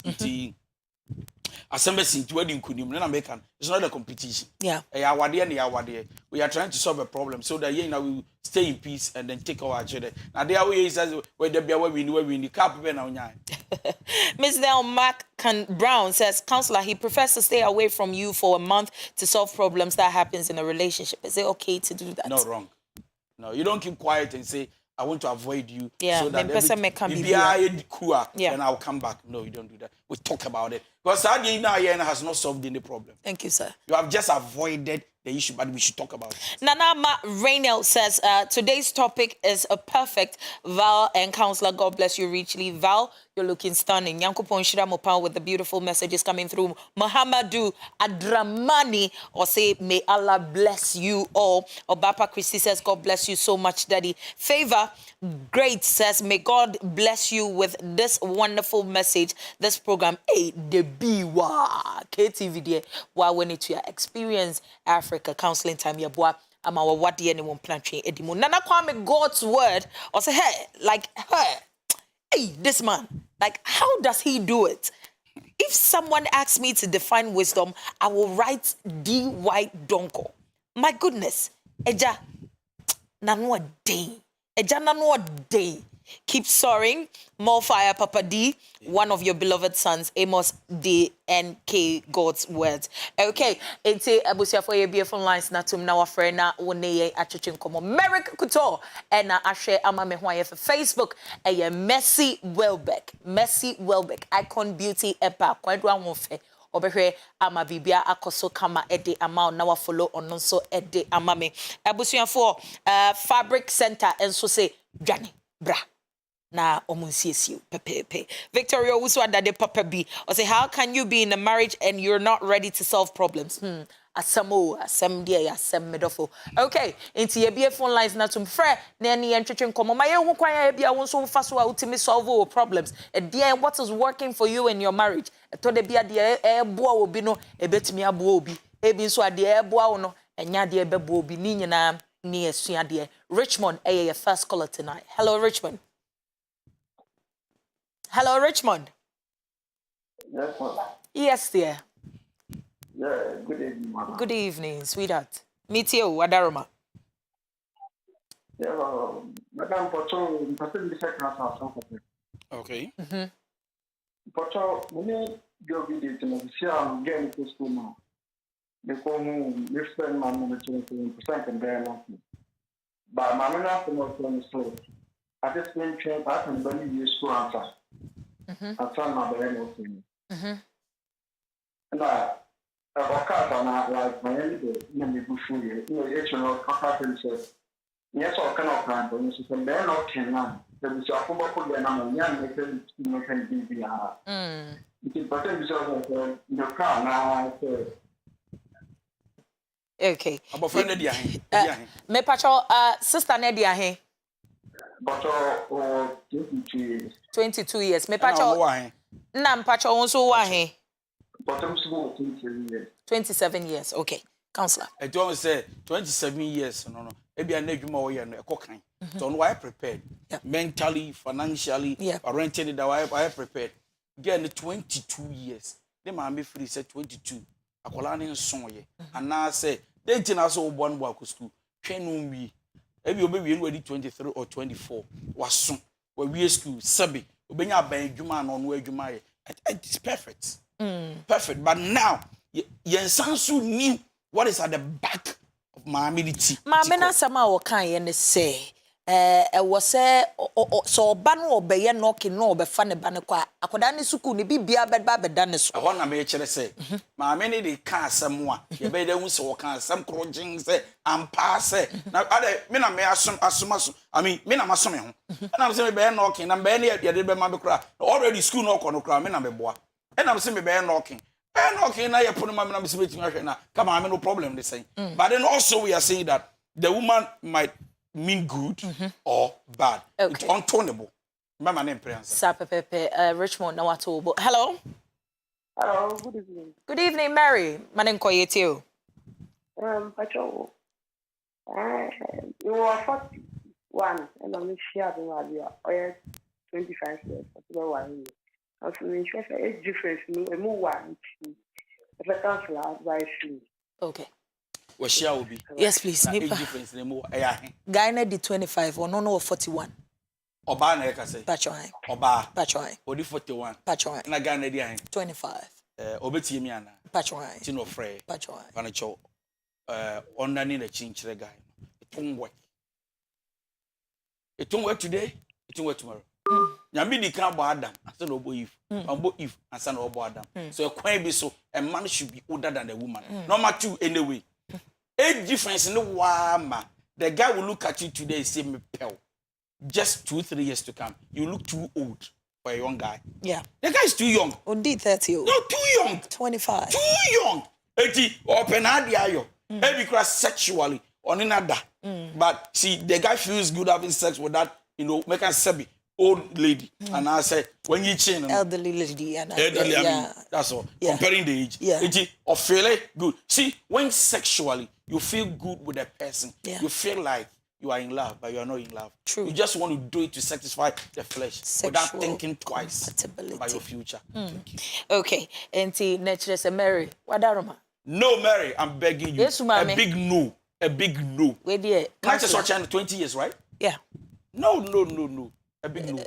Assemble CTWDYD kunim na American. It's not a competition. Yeah. We are trying to solve a problem so that we will stay in peace and then take our children. Now there are ways as where there be where we need cap now. Ms. Nell Mark Brown says, Counselor, he prefers to stay away from you for a month to solve problems that happens in a relationship. Is it okay to do that? No, wrong. No, you don't keep quiet and say, I want to avoid you. Yeah, so that yeah. and I'll come back. No, you don't do that. We talk about it. Because Sadie has not solved any problem. Thank you, sir. You have just avoided the issue, but we should talk about it. Nanama Raynell says, today's topic is a perfect. Val and Counselor, God bless you richly. Val, you're looking stunning. Yankupon Shira Mopao with the beautiful messages coming through. Muhammadu Adramani, or say, may Allah bless you all. Obapa Christy says, God bless you so much, Daddy. Favor Great says, may God bless you with this wonderful message, this program. Hey, the B-Wa, KTVDYD, when it's your experience, Africa counseling time, your boy, I'm our what the anyone planting edimo. Nana Kwame God's word, or say, hey, like her, hey, this man, like, how does he do it? If someone asks me to define wisdom, I will write D.Y. Donko. My goodness, Eja, nanwa day. Ejana day. Keep soaring. More fire, Papa D. One of your beloved sons, Amos D. N.K. God's words. Okay. Ente abusia for your beautiful lines na tum na wafre na woneye achuchin komo. Merrick Kuto. Ena ashe ama mehwaye for Facebook. Eye Mercy Welbeck. Mercy Welbeck. Icon Beauty Epa. Kwadwa wonfe. Obehwe ama bibia akoso kama ede ama na wa follow ononso ede ama me abusuan for fabric center enso say dwane bra na omunsiesie pepepe Victoria Wuswa dade papa bi or say how can you be in a marriage and you're not ready to solve problems asem dia asem medofo okay into ye be phone lines na tum frɛ na ne yentwetwe nkomo ma ye hu kwan ya bia won so mfa so a utimi solve problems and there what is working for you in your marriage to de bia de eboa obi no ebetimi aboa obi ebi so ade eboa wo no enya de ebeboa obi ni nyina ni asua de Richmond your first caller tonight. Hello Richmond. Hello Richmond. Yes, ma'am. Yes dear. Yeah, good evening, ma'am. Good evening, sweetheart. Meet you, Wadaroma. Yeah, Madam Pocho, person the second house. Okay. Pocho, when you go to the share again to school now. They call me friend my mother to and bear nothing. But my mother from the slow. I just went to I can believe you school answer. I try my bear nothing. And of course, I'm not like my enemy, you know, it's not compatible. Yes, or cannot plan, but you can bear not can now. There is a form of the young making be it's important in the car now. Okay. About friend Nadia. Me pacho sister Nadia he. But 22 years. 22 years. Me pacho na mpacho wonso wa he. But I'm small 27 years. 27 years. Okay. Counselor. I don't say 27 years. No. Maybe I need you more than a cocaine. So why prepared? Mentally, financially, renting it. I prepared. Again, 22 years. The man be free said 22. I call an song ye. And now say they didn't also one work school. Train me. Maybe you be ready 23 or 24. Was soon. Where we school, Sabi. Ubenya by Juma on where Juma. It's perfect. Perfect. But now, Yensansu knew what is at the back of Maamidi. Maame sama wo kan ye ne say wo se so oba no obeye knocking no obefa ne ba ne kwa akoda ne suku ne bibia beda ne so. Ehona me kire say maame ne de ka asem a ye be da hu se wo kan asem krojin say ampa say na ade me na me asomaso I mean me na maso me ho na say me be knocking na be ne ye de be ma be kra already school no ko no kra me na me boa e na say me be knocking na ye pono ma me na me say me tinwa hwe na come on no problem they say but then also we are saying that the woman might mean good or bad. Okay. It's untonable. Mama name prayer. Sa pepepe Richmond na watobo. Hello. Hello, good evening. Good evening, Mary. Manen koyetio. Patrol. You are 41 and I'm sure you are 25 years. I'm interested in difference. No, more one. If I can't advise you. Okay. What share will be? Yes, please. Age difference no more. Guy na di 25 or no 41. Oba na ka say. Pachoy. Oba. Pachoy. Odi 41. Pachoy. Na Ghana di an. 25. Obetie mi ana. Pachoy. Ti no frɛ. Pachoy. Panacho ondani na chinchire guy. It won't work. It won't work today. It won't work tomorrow. Nyame di kan bo Adam, asa na obo Eve. Obo Eve, asa na obo Adam. So a kwan bi so a man should be older than a woman. Number 2 anyway. Age difference no wama. The guy will look at you today and say me pal. Just 2-3 years to come, you look too old for a young guy. Yeah. The guy is too young. Undi 30. No, too young. 25. Too young. Eti open adio. Maybe cross sexually on another. But see, the guy feels good having sex with that, make us say old lady. And I say when you change Elderly lady and elderly, I yeah. mean, that's all. Yeah. Comparing the age. Yeah. Eti or feel good. See, when sexually you feel good with a person, Yeah. you feel like you are in love, but you are not in love. True. You just want to do it to satisfy the flesh without Sexual thinking twice compatibility. about your future. Thank you. Okay. Enti nature say Mary. Wadaroma. No, Mary, I'm begging you. Yes, ma'am. A big no. A big no. Where the Can't you watch 20 years, right? Yeah. No. A big no.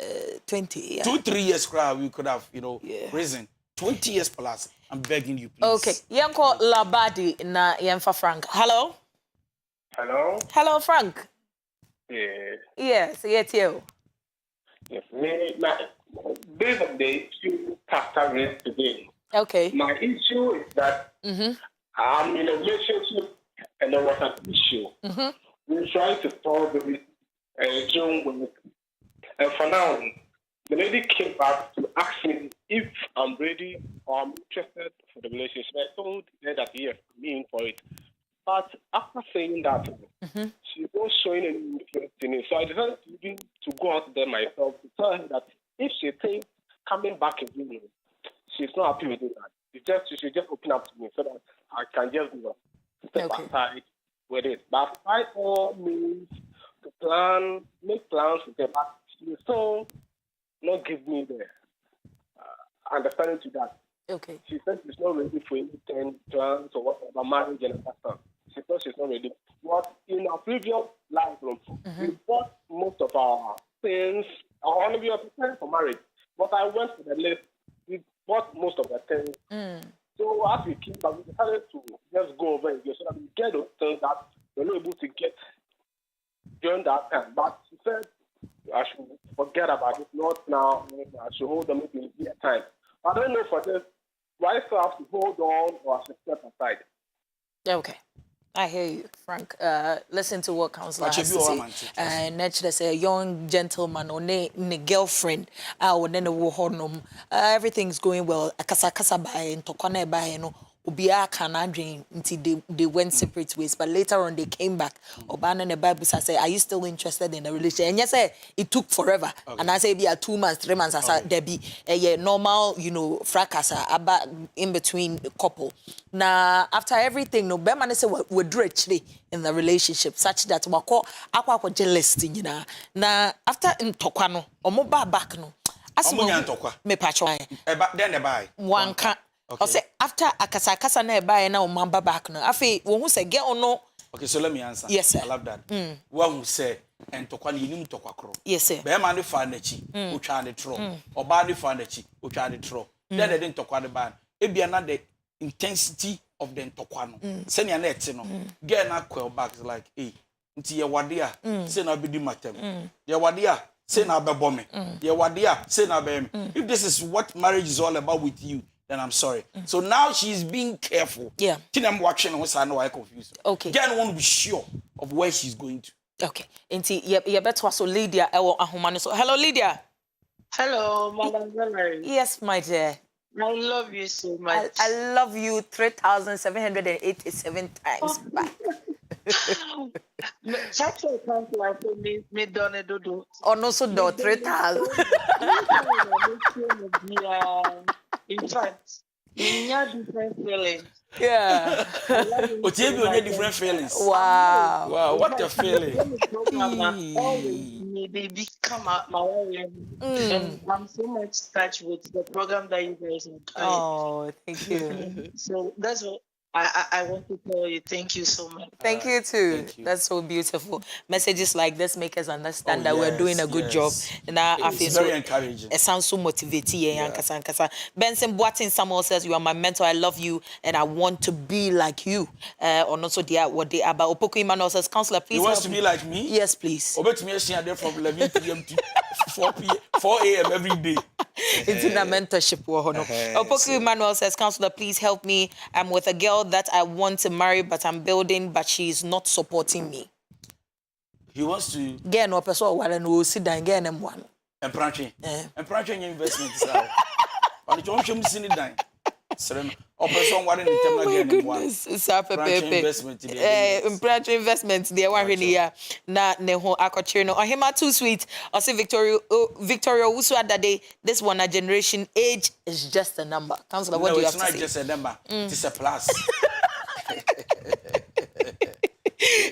20. Yeah. 2-3 years, crowd, we could have, Yeah. risen. 20 years plus. I'm begging you, please. Okay. Yanko Labadi na Yanfa Frank. Hello? Hello? Hello, Frank. Yes. Yes, yes, you. Yes. Based on the issue chapter read today, Okay. my issue is that I'm in a relationship and there was an issue. We tried to solve it during work. And for now, the lady came back to ask me if I'm ready or I'm interested for the relationship. I told her that yes, I'm in for it. But after saying that, she was showing any interest in it. So I decided to go out there myself to tell her that if she thinks coming back again, she's not happy with it. She should just open up to me so that I can just step aside with it. But by all means, to make plans with her, but she still not give me the understanding to that. Okay. She said she's not ready for anything, plans or whatever, marriage and stuff. She said she's not ready. But in our previous life, we bought most of our things. I we were preparing for marriage. But I went to the list. We bought most of the things. So as we came back, we decided to just go over again so that we get those things that we're not able to get during that time. But she said I should forget about it, not now. I should hold them maybe in a time. I don't know for this. Do I still have to hold on or I should step aside? Okay. I hear you, Frank. Listen to what Counselor has to say. Naturally, say a young gentleman or ne girlfriend, everything's going well. Akasa by and tokone by no. Ubia can dream until they went separate ways, but later on they came back. Obana and the Bible says, "Are you still interested in a relationship?" And yes, it took forever. And I say, "Be 2 months, 3 months." As there be a normal, fracas about in between the couple. Now after everything, no, Beman say we're directly in the relationship, such that we jealous, Now after in Tokano, or more back no. As me patch Then they buy. One can. Okay. Say after akasa na eba na umamba back no afi wo hu say get ono. Okay, so let me answer. Yes, sir. I love that. One who say and tokwa ni nim tokwa kro. Yes, sir. Be man fa na chi o twa de tro. Oba de fa na chi o twa de tro. Then they didn't tokwa the ban. ebia na the intensity of the ntokwa no senia na ete no girl na quell back like hey nti ye wade a say na bedi matem ye wade a say na bebo me ye wade a say na be me. If this is what marriage is all about with you, then I'm sorry. So now she's being careful. Yeah. Tinam watching what's I know I confused. Okay. Girl want to be sure of where she's going to. Okay. Nti ye beto so Lydia ewo ahoma no so. Hello Lydia. Hello, Madam Valerie. Yes, my dear. I love you so much. I love you 3,787 times back. Such a counselor for me done a dodo. Or no so do 3,000. In fact, in your different feelings. Yeah. Otiebe only different feelings. Wow. Wow, what a feeling. Always my baby come out my way. And I'm so much touched with the program that you guys are doing. Oh, thank you. So that's what I want to tell you. Thank you so much. Thank you too. Thank you. That's so beautiful. Messages like this make us understand that we're yes, doing a good job. And I feel It's so very encouraging. it sounds so motivating. Yeah. Benson Boatin Samuel says, you are my mentor. I love you and I want to be like you. Or not so dear what they are. But Opoku Emmanuel says, Counselor, please. You want help to me. be like me? Yes, please. Obet me there from 11 p.m. to 4 a.m. every day. It's in a mentorship. Opoku Emmanuel says, Counselor, please help me. I'm with a girl that I want to marry, but I'm building, but she's not supporting me. He wants to Get no person who will sit down again and one. and branching investment. On the junction, seen it down. Or person one in the terminal again. Goodness, Branching investment. Branching investment. The one here na neho akochino. Or him are too sweet. Or say Victoria Usu that day. This one a generation age is just a number. Counselor, what do you have to say? It's not just a number. It's a plus.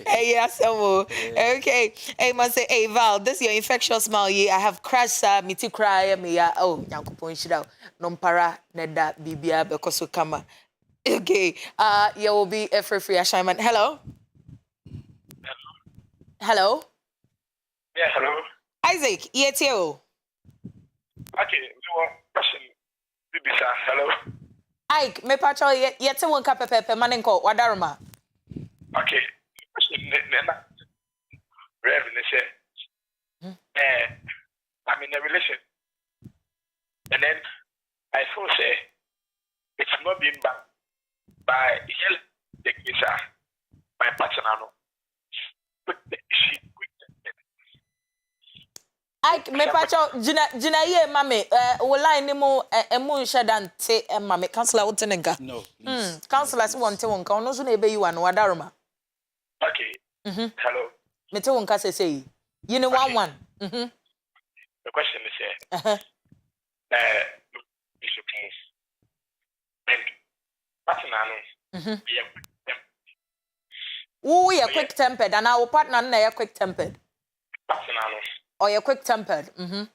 Hey, yes, okay. Hey, man, say, hey, Val, this is your infectious smile. Yeah, I have crashed, me to cry, me, oh, yanko point shit out. Nompara, neda, bibia, because we come. Okay, you will be a free assignment. Hello? Hello? Yeah, hello. Isaac, yes, you. Okay, so question. Bibisa, hello. Ike, me patrol, yet someone capepe, manenko, wadaruma. Okay. I'm in a relation, and then I feel say it's not being back by the my partner. But she quit. Ike, me patrol, Jina ye, mame, will I nemo a moon shadan te, mame, Counselor Utenenga. No. Counselors want to one, no soon ebe you and wadaruma. Okay. Hello. Me te wonka say. You know Okay. one. The question is Bishop Kings. And partner, Who you quick tempered and our partner na you quick tempered. partner, Or you quick tempered. the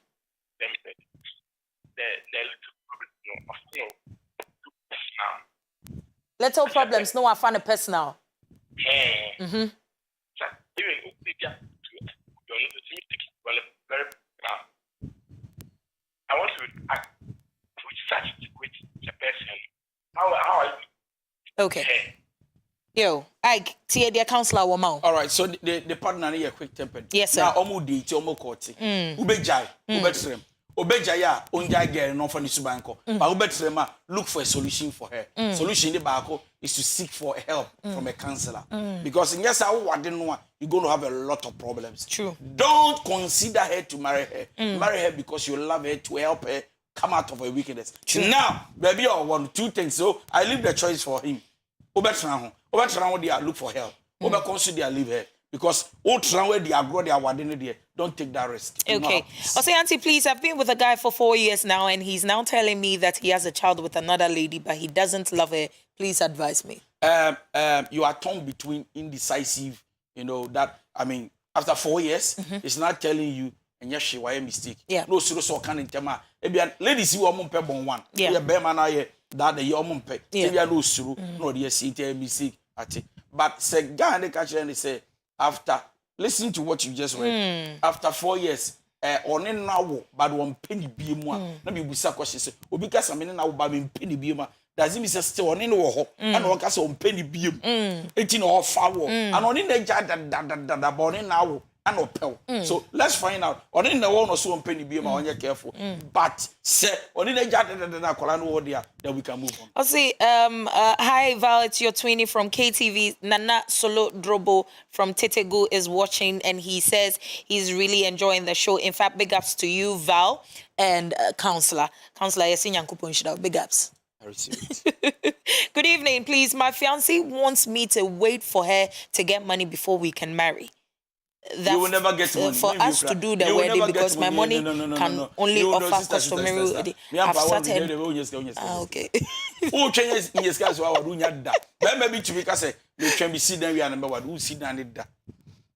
little Little problems no I find a personal. even I want to act with such with the person. How are you? Okay. Yo, Ike, see the counselor woman. All right, so the partner here quick tempered. Yes, sir. Now, omu date, omu courting. Ubejai, ubetrem. Obejai ya, onjai girl, no funny subanko. But ubetrema, look for a solution for her. Solution in the bako is to seek for help from a counselor. Because in yes, you're going to have a lot of problems. True. Don't consider her to marry her. Marry her because you love her, to help her come out of her wickedness. Now, baby, I want two things. So I leave the choice for him. Obetrana look for help. Consider leave her. Because don't take that risk. Okay. I'll say, Auntie, please, I've been with a guy for 4 years now, and he's now telling me that he has a child with another lady, but he doesn't love her. Please advise me. You are torn between indecisive, that, I mean, after 4 years, it's not telling you, and yes, she was a mistake. Yeah. No, serious or can in tema. Ladies, you are more bon one. Yeah. Yeah, bear that the young pe. Yeah. Yeah, no, suru, no, the CTWDYD mistake. But say, guy, and the catcher, and they say, after, listen to what you just read. After 4 years, on in now, but one penny be more. Let me be question. Because I mean, now, but penny be more. does it mean still on in the war and one cast on penny beam 18 or foul and on in the jar that born in now and opel. So let's find out on in the one or so on penny beam on your careful. But say on in the jar that Colano there, then we can move on. I'll see. Hi Val, it's your 20 from KTV. Nana Solo Drobo from Tetegu is watching and he says he's really enjoying the show. In fact, big ups to you, Val, and Counselor Yasin Yankupon, big ups. I receive it. Good evening, please. My fiancé wants me to wait for her to get money before we can marry. You will never get money. For us to do the wedding because my money can only offer customary wedding. I've started. Okay. Oh, change yes, guys. Who are doing that? Maybe to because me can be seen then we are number one. Who see that?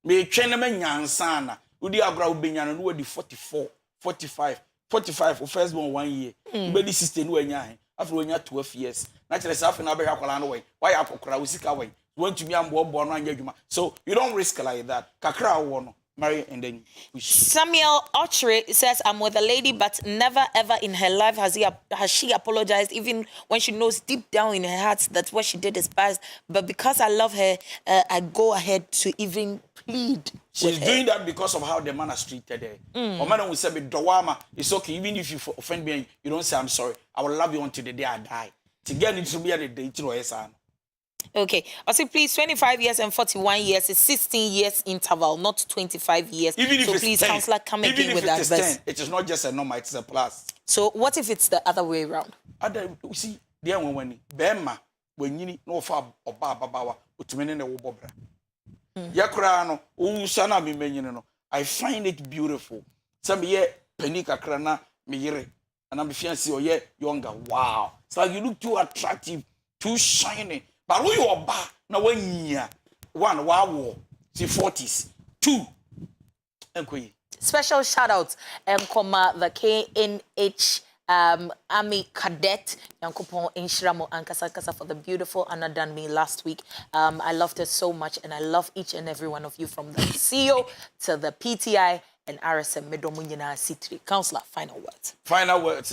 Me train them in Yansana. Who the Abra Ubinyan and who the 44, 45 for first born 1 year. But this is the new year. After when you're 12 years, naturally, half an hour away. Why are you away? Want to be born on. So you don't risk like that. Kakra one marry and then Samuel Ochre says, I'm with a lady, but never ever in her life has she apologized, even when she knows deep down in her heart that what she did is bad. But because I love her, I go ahead to even plead. She's doing that because of how the man has treated her. Or man will say, Dawama, it's okay, even if you offend me, you don't say I'm sorry. I will love you until the day I die. To get into me at the day, to son. Okay, I say please 25 years and 41 years is 16 years interval, not 25 years. Even if so it's please, 10, counselor, come even again if with it that is verse. 10, it is not just a number, it's a plus. So what if it's the other way around? You see, there when Bema, when you know for a babawa, utumene wo bobra. Yakrano, sana mi menyino. I find it beautiful. Some ye penika krana miyere. And I'm fiancé or ye younger. Wow. So you look too attractive, too shiny. But who you are back now 1 year? One, wow, see 40s. 2. Special shout outs the KNH Army Cadet Yankopon Inshiramo Ankasa for the beautiful Anna done me last week. I loved it so much and I love each and every one of you from the CEO to the PTI and RSM Medomunyana C3. Counselor, final words. Final words.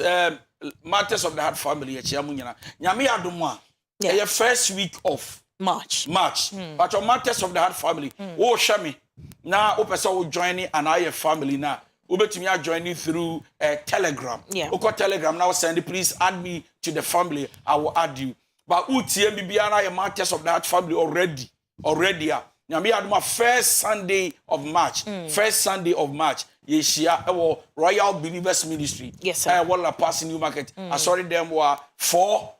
Matters of the Heart family. Nyami Adumwa. Yeah. First week of March. But your Matters of the Heart family. Oh, Shami. Now, Opesa will join in and I family now. Ubetumi are joining through Telegram. Yeah. Oko Telegram now send please add me to the family. I will add you. But UTMB and I Matters of the Heart family already. Now me had my first Sunday of March. First Sunday of March. Yeshia Royal Believers Ministry. Yes, sir. Walla passing New Market. I saw them were 4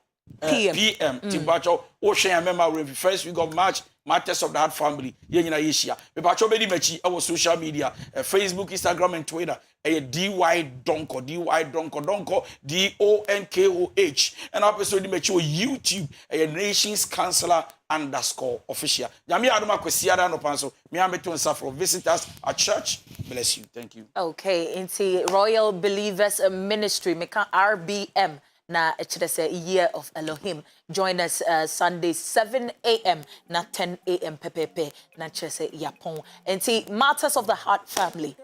p.m. Timbacho. Ocean remember first week of March. Matters of the Heart family. Yena Yeshia. Me bacho bedi mechi our social media. Facebook, Instagram, and Twitter. DY Donko. Donko. DONKOH. And our episode mechi YouTube. Nations Counselor _official. Yami aduma kwesiada no panso. Me ameto nsa for visitors at church. Bless you. Thank you. Okay, into Royal Believers Ministry, meka RBM. Na a year of Elohim. Join us Sunday 7 a.m. na 10 a.m. pepepe na chese yapon. And see Matters of the Heart family,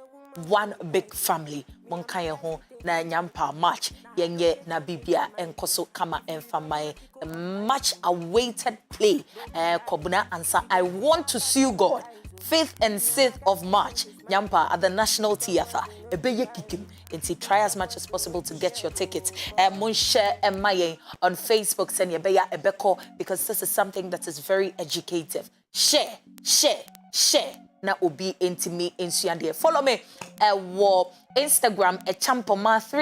one big family. Monkaya ho na nyampa March yenye na bibia enkoso kama enfamae. The much awaited play. Kobuna answer. I want to see you, God. 5th and 6th of March, Nyampa at the National Theatre. And try as much as possible to get your tickets. Share on Facebook, send your ebeko because this is something that is very educative. Share. Na obi intimi insuande. Follow me. Instagram Champoma 3.